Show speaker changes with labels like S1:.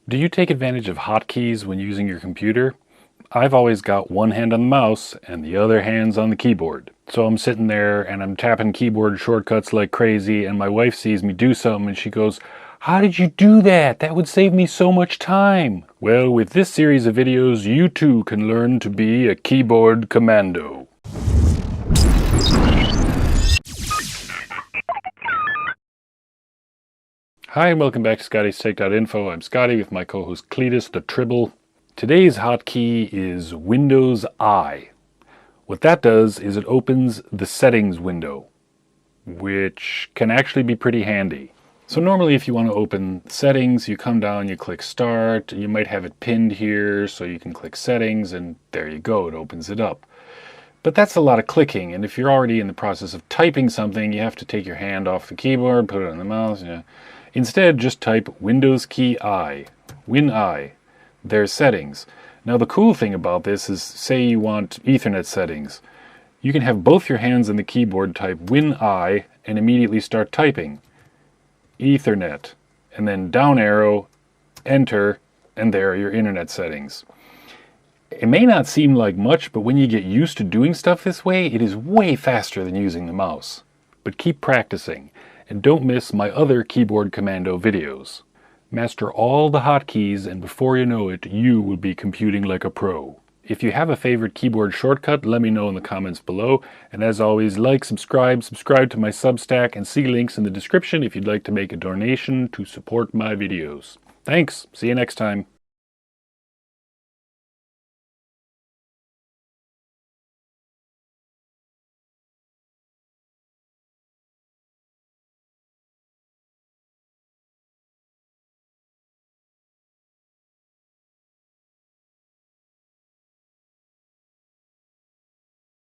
S1: Do you take advantage of hotkeys when using your computer? I've always got one hand on the mouse and the other hand's on the keyboard. So I'm sitting there and I'm tapping keyboard shortcuts like crazy, and my wife sees me do something and she goes, "How did you do that? That would save me so much time." Well, with this series of videos, you too can learn to be a keyboard commando. Hi and welcome back to ScottiesTech.Info. I'm Scotty with my co-host Cletus the Tribble. Today's hotkey is Windows I. What that does is it opens the settings window, which can actually be pretty handy. So normally if you want to open settings, you come down, you click start, you might have it pinned here so you can click settings and there you go, it opens it up. But that's a lot of clicking, and if you're already in the process of typing something, you have to take your hand off the keyboard, put it on the mouse. Instead, just type Windows key I, Win I. There's settings. Now the cool thing about this is, say you want Ethernet settings. You can have both your hands on the keyboard, type Win I, and immediately start typing Ethernet, and then down arrow, enter, and there are your internet settings. It may not seem like much, but when you get used to doing stuff this way, it is way faster than using the mouse. But keep practicing, and don't miss my other keyboard commando videos. Master all the hotkeys, and before you know it, you will be computing like a pro. If you have a favorite keyboard shortcut, let me know in the comments below. And as always, like, subscribe to my Substack, and see links in the description if you'd like to make a donation to support my videos. Thanks, see you next time.